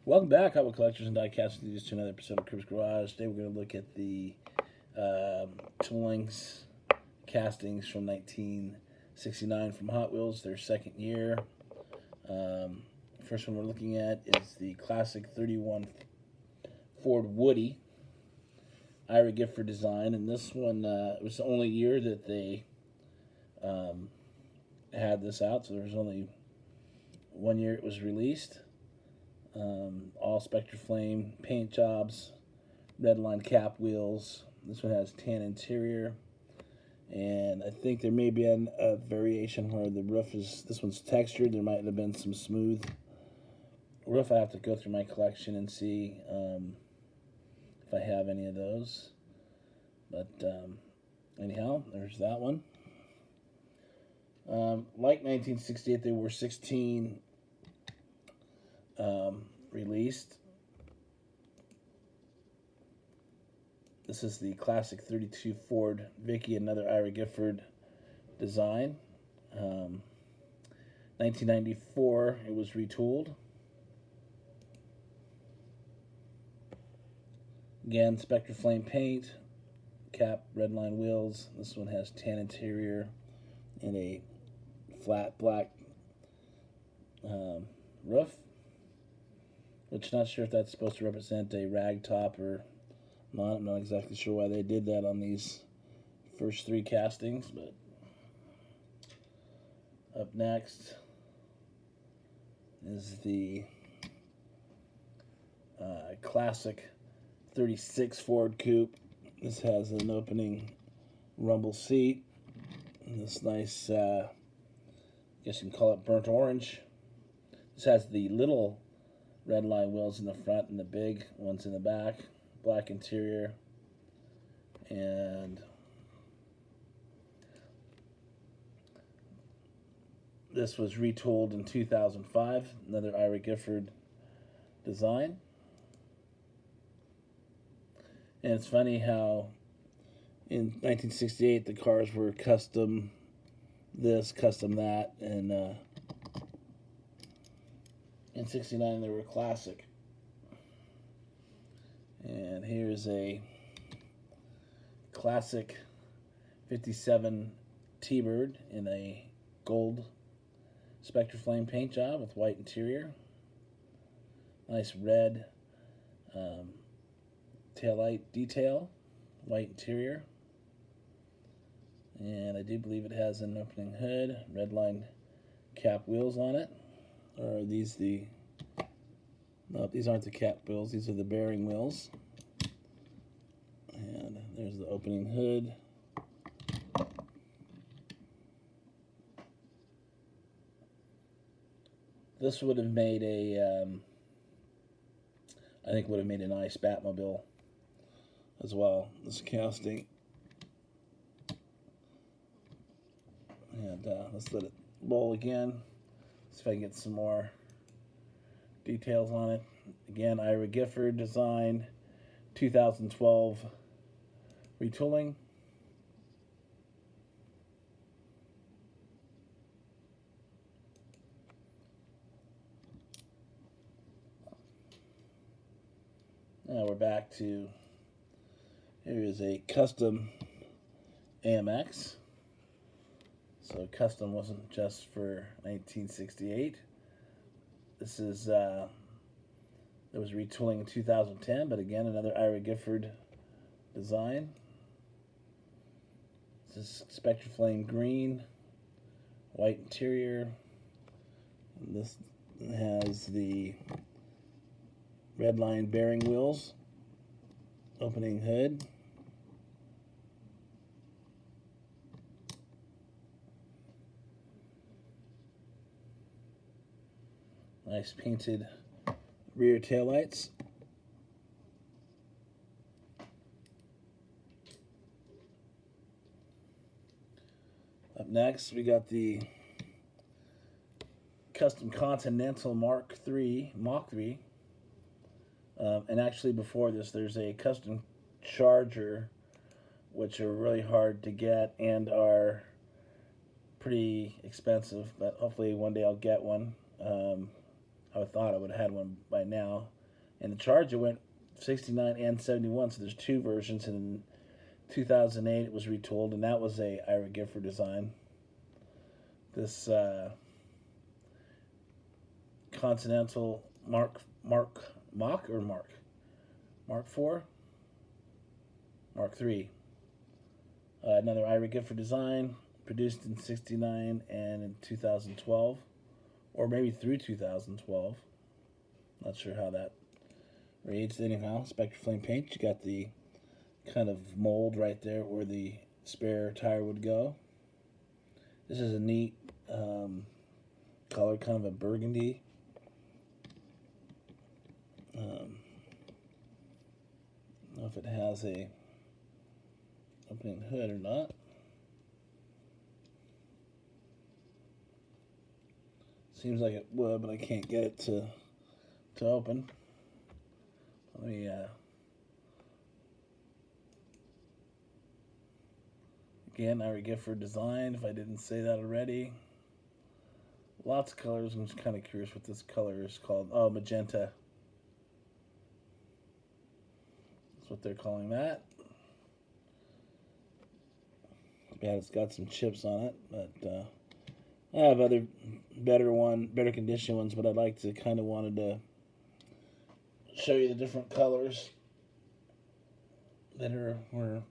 Welcome back, Auto Collectors and Diecast Enthusiasts, to another episode of Crib's Garage. Today we're going to look at the toolings castings from 1969 from Hot Wheels, their second year. First one we're looking at is the classic 31 Ford Woody, Ira Gifford design, and this one it was the only year that they had this out, so there was only 1 year it was released. All Spectre Flame paint jobs, red line cap wheels. This one has tan interior, and I think there may be a variation where the roof is, this one's textured. There might have been some smooth roof. I have to go through my collection and see if I have any of those. But anyhow, there's that one. Like 1968, there were 16 released. This is the classic 32 Ford Vicky, another Ira Gifford design. 1994, it was retooled. Again, Spectre Flame paint, cap, red line wheels. This one has tan interior and a flat black roof, which I'm not sure if that's supposed to represent a rag top or not. I'm not exactly sure why they did that on these first three castings, but up next is the classic 36 Ford Coupe. This has an opening rumble seat, and this nice, I guess you can call it burnt orange. This has the little red line wheels in the front and the big ones in the back. Black interior. And this was retooled in 2005. Another Ira Gifford design. And it's funny how in 1968 the cars were custom this, custom that, and in 69 they were classic. And here's a classic 57 T-Bird in a gold Spectre Flame paint job with white interior. Nice red taillight detail, white interior. And I do believe it has an opening hood, red line cap wheels on it. Or are these the... No, these aren't the cap wheels, these are the bearing wheels. And there's the opening hood. This would have made a, I think would have made a nice Batmobile as well, this casting. And let's let it roll again. See if I can get some more details on it. Again, Ira Gifford design, 2012 retooling. Now we're back to, here is a custom AMX. So custom wasn't just for 1968. This is, it was retooling in 2010, but again, another Ira Gifford design. This is Spectre Flame green, white interior. And this has the red line bearing wheels, opening hood. Nice painted rear taillights. Up next, we got the custom Continental Mach 3. And actually before this, there's a custom Charger, which are really hard to get and are pretty expensive, but hopefully one day I'll get one. I thought I would have had one by now. And the Charger went 69 and 71, so there's two versions. And in 2008, it was retooled, and that was a Ira Gifford design. This Continental Mark IV, Mark III. Another Ira Gifford design, produced in 69 and in 2012, or maybe through 2012. Not sure how that reads. Anyhow, Spectre Flame paint. You got the kind of mold right there where the spare tire would go. This is a neat color, kind of a burgundy. I don't know if it has a opening hood or not. Seems like it would, but I can't get it to open. Let me again, Ira Gifford design, if I didn't say that already. Lots of colors. I'm just kind of curious what this color is called. Oh, Magenta. That's what they're calling that. Yeah, it's got some chips on it, but I have other better condition ones, but I'd like to kind of wanted to show you the different colors that were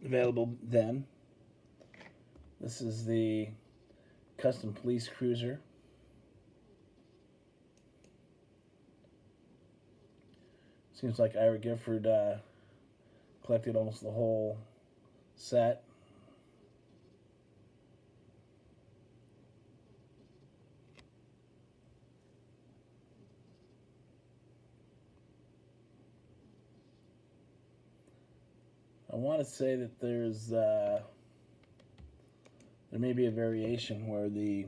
available then. This is the Custom Police Cruiser. Seems like Ira Gifford collected almost the whole set. I want to say that there may be a variation where the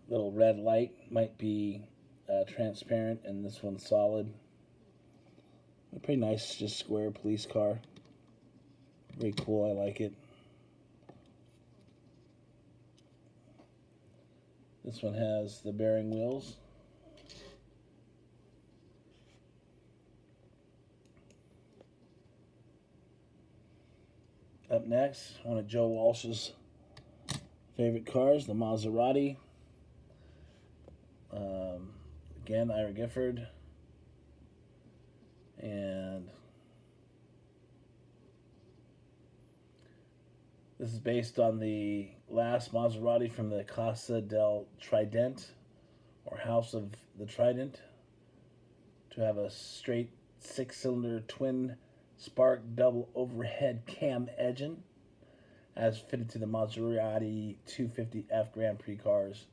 little red light might be transparent and this one's solid. A pretty nice, just square police car. Very cool, I like it. This one has the bearing wheels. Up next, one of Joe Walsh's favorite cars, the Maserati. Again, Ira Gifford. And this is based on the last Maserati from the Casa del Trident, or House of the Trident, to have a straight 6-cylinder twin spark double overhead cam engine as fitted to the Maserati 250F Grand Prix cars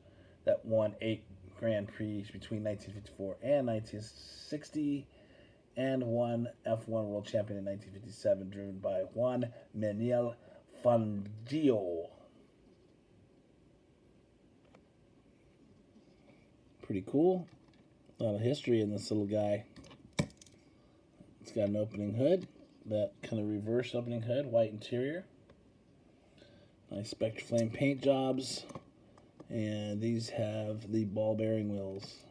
that won 8 Grand Prix between 1954 and 1960 and won F1 World Champion in 1957, driven by Juan Manuel Fangio. Pretty cool. A lot of history in this little guy. It's got an opening hood, that kind of reverse opening hood, white interior. Nice Spectre Flame paint jobs. And these have the ball bearing wheels.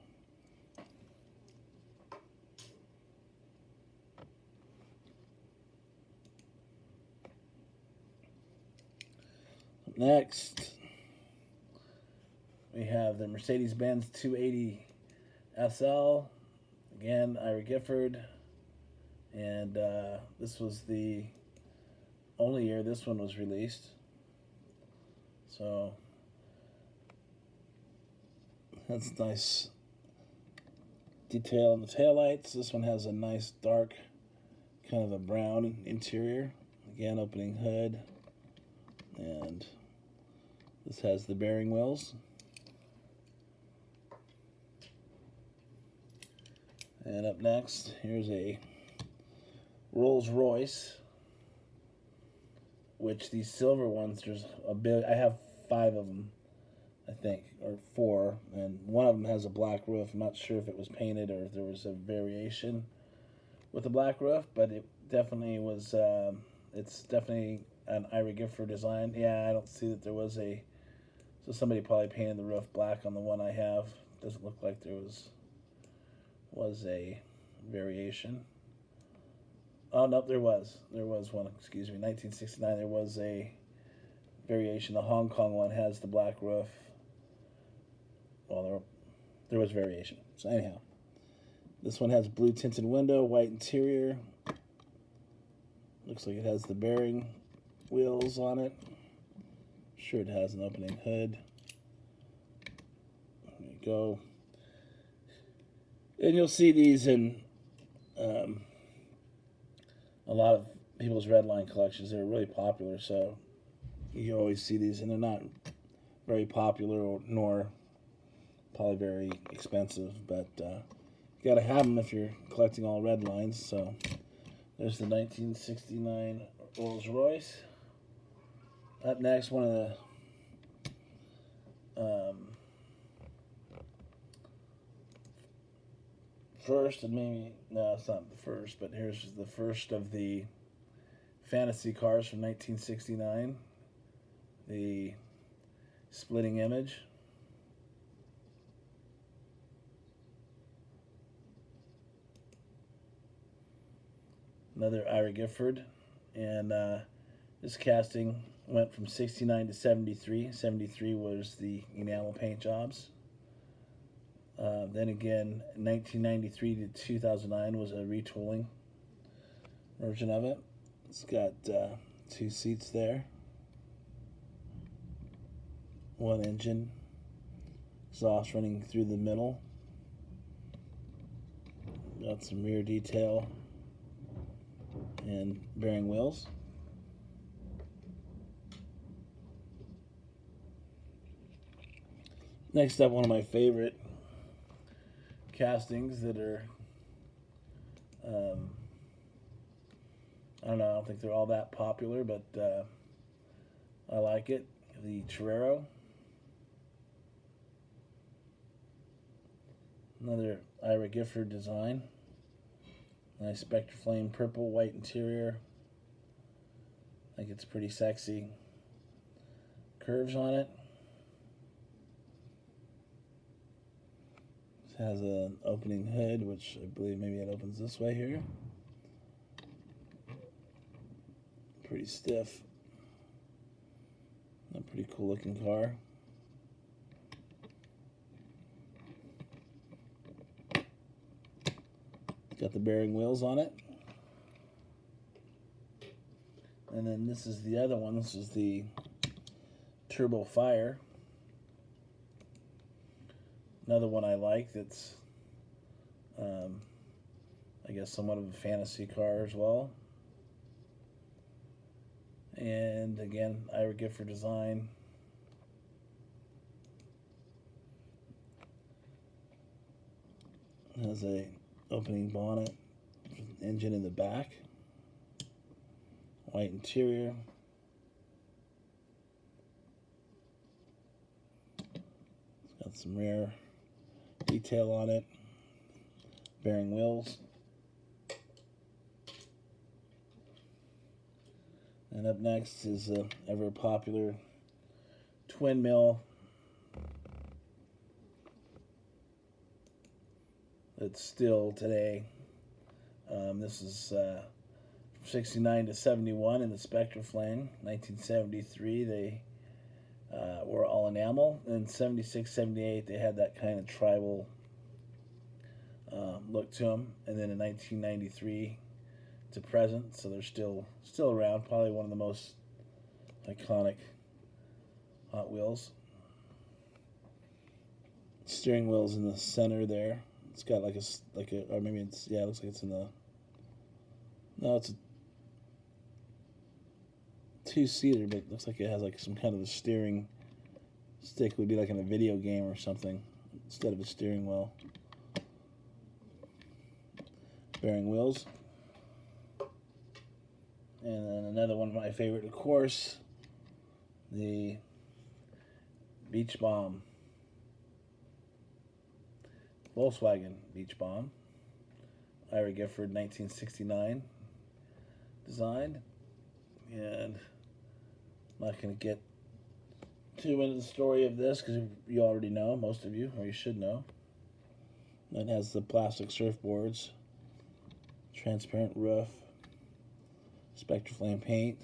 Next, we have the Mercedes-Benz 280 SL. Again, Ira Gifford. And this was the only year this one was released. So that's nice detail on the taillights. This one has a nice dark, kind of a brown interior. Again, opening hood. And this has the bearing wheels. And up next, here's a Rolls-Royce, which these silver ones, there's a bit, I have 5 of them, I think, or 4, and one of them has a black roof. I'm not sure if it was painted or if there was a variation with the black roof, but it definitely was, it's definitely an Ira Gifford design. Yeah, I don't see that there was a, so somebody probably painted the roof black on the one I have, Doesn't look like there was a variation. Oh, no, there was one, excuse me. 1969, there was a variation. The Hong Kong one has the black roof. Well, there was variation. So anyhow, this one has blue tinted window, white interior. Looks like it has the bearing wheels on it. Sure, it has an opening hood. There you go. And you'll see these in a lot of people's redline collections. They're really popular, so you always see these, and they're not very popular nor probably very expensive, but you gotta have them if you're collecting all red lines. So there's the 1969 Rolls Royce. Up next, one of the first, and maybe, no, it's not the first, but here's the first of the fantasy cars from 1969. The splitting image. Another Ira Gifford, and this casting went from 69 to 73. 73 was the enamel paint jobs. Then again, 1993 to 2009 was a retooling version of it. It's got 2 seats there, 1 engine, exhaust running through the middle. Got some rear detail and bearing wheels. Next up, one of my favorite castings that are, I don't know, I don't think they're all that popular, but I like it. The Torero. Another Ira Gifford design. Nice Spectre Flame purple, white interior. I think it's pretty sexy. Curves on it. It has an opening hood, which I believe maybe it opens this way here. Pretty stiff. A pretty cool looking car. Got the bearing wheels on it. And then this is the other one. This is the Turbo Fire. Another one I like that's, I guess, somewhat of a fantasy car as well. And again, Ira Gifford design. It has a opening bonnet, engine in the back, white interior. It's got some rear detail on it, bearing wheels. And up next is the ever popular twin mill. It's still today. This is 69 to 71 in the Spectre Flame. 1973, they were all enamel. In 76, 78, they had that kind of tribal look to them. And then in 1993 to present, so they're still around. Probably one of the most iconic Hot Wheels. Steering wheel's in the center there. It's got like a, or maybe it's, yeah, it looks like it's in the, no, it's a 2-seater, but it looks like it has like some kind of a steering stick. It would be like in a video game or something instead of a steering wheel. Bearing wheels. And then another one of my favorite, of course, the Beach Bomb. Volkswagen Beach Bomb. Ira Gifford, 1969 design. And I'm not going to get too into the story of this because you already know, most of you, or you should know. It has the plastic surfboards, transparent roof, Spectraflame paint,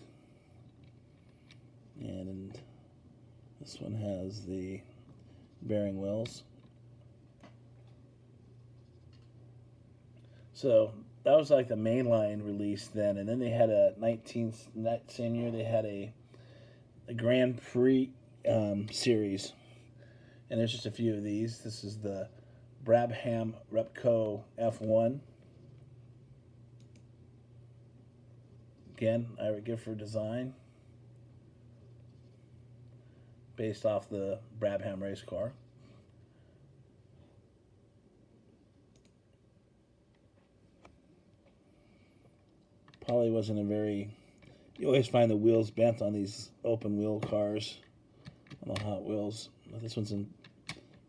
and this one has the bearing wheels. So that was like the mainline release then, and then they had that same year they had a Grand Prix series, and there's just a few of these. This is the Brabham Repco F1. Again, Ira Gifford design, based off the Brabham race car. Probably wasn't a very... You always find the wheels bent on these open wheel cars, on the Hot Wheels. But this one's in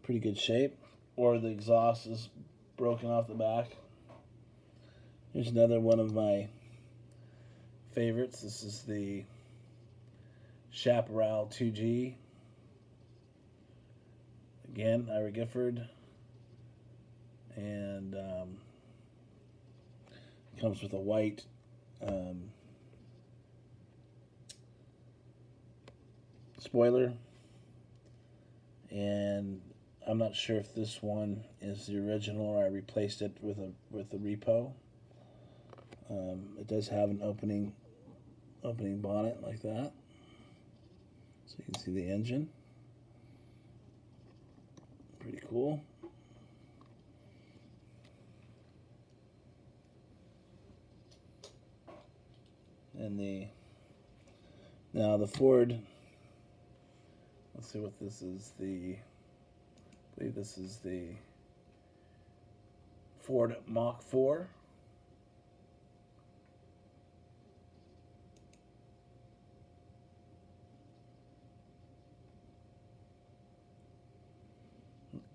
pretty good shape. Or the exhaust is broken off the back. Here's another one of my favorites. This is the Chaparral 2G. Again, Ira Gifford. And comes with a white spoiler, and I'm not sure if this one is the original or I replaced it with a repo. It does have an opening bonnet like that, so you can see the engine. Pretty cool. And now the Ford, let's see what this is, I believe this is the Ford Mach 4.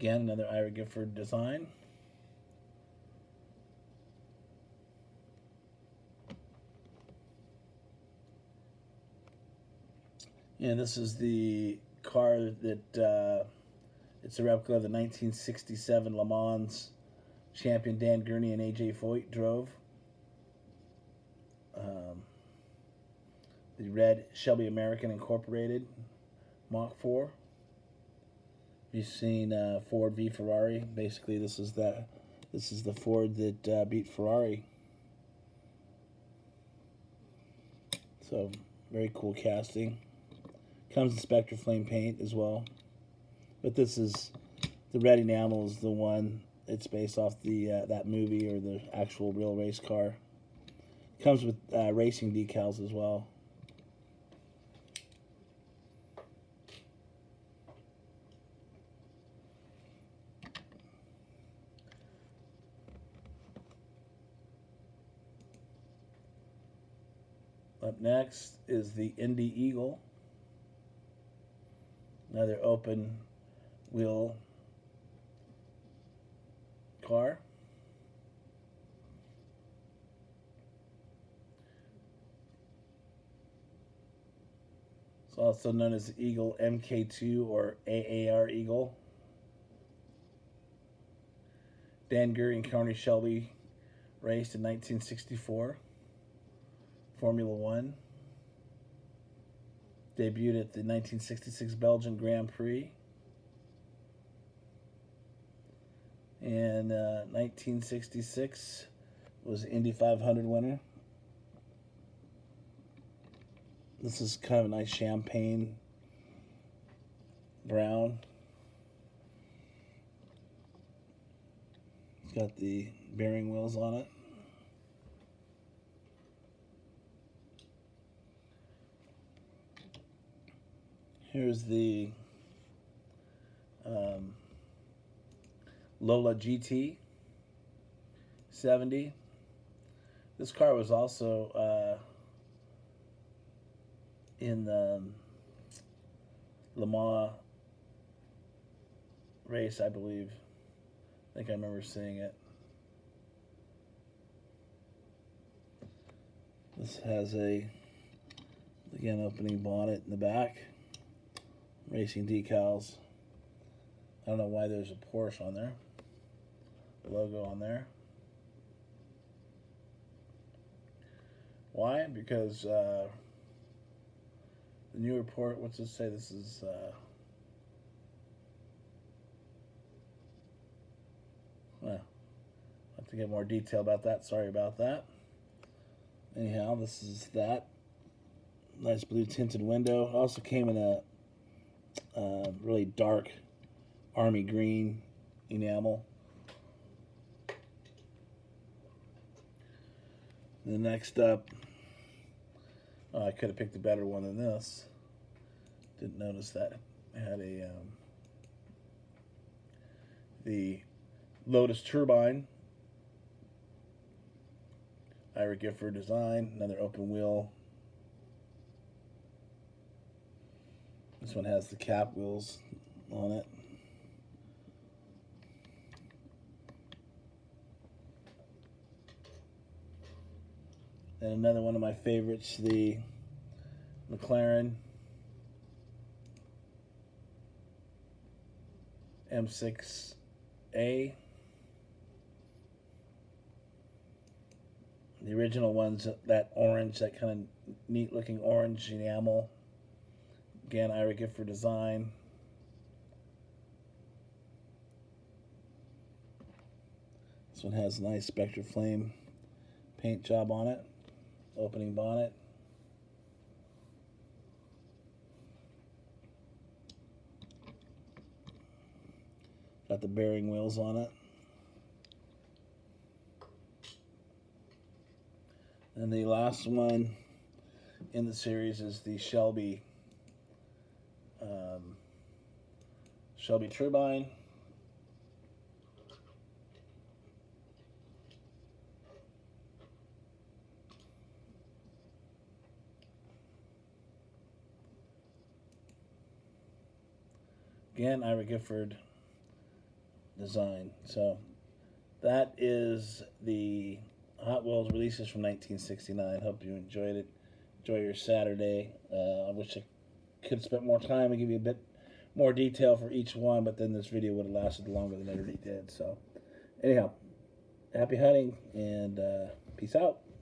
Again, another Ira Gifford design. And this is the car that it's a replica of the 1967 Le Mans champion Dan Gurney and AJ Foyt drove. The red Shelby American Incorporated Mach 4. You've seen Ford v Ferrari. Basically, this is the Ford that beat Ferrari. So very cool casting. Comes in Spectraflame paint as well. But this is, the red enamel is the one, it's based off the that movie or the actual real race car. Comes with racing decals as well. Up next is the Indy Eagle. Another open wheel car. It's also known as the Eagle MK2 or AAR Eagle. Dan Gurney and Connie Shelby raced in 1964. Formula One. Debuted at the 1966 Belgian Grand Prix. And 1966 was the Indy 500 winner. This is kind of a nice champagne brown. It's got the bearing wheels on it. Here's the Lola GT70. This car was also in the Le Mans race, I believe. I think I remember seeing it. This has a, again, opening bonnet in the back. Racing decals. I don't know why there's a Porsche on there. Logo on there. Why? Because the new report, what's it say? This is well, I'll have to get more detail about that. Sorry about that. Anyhow, this is that. Nice blue tinted window. It also came in a really dark army green enamel. The next up, oh, I could have picked a better one than this. Didn't notice that it had a the Lotus Turbine, Ira Gifford design, another open wheel. This one has the cap wheels on it. And another one of my favorites, the McLaren M6A. The original one's that orange, that kind of neat looking orange enamel. Again, Ira Gifford design. This one has a nice Spectre Flame paint job on it. Opening bonnet. Got the bearing wheels on it. And the last one in the series is the Shelby Turbine. Again, Ira Gifford design. So that is the Hot Wheels releases from 1969. Hope you enjoyed it. Enjoy your Saturday. I wish I could have spent more time and give you a bit more detail for each one, but then this video would have lasted longer than it already did. So anyhow, happy hunting and peace out.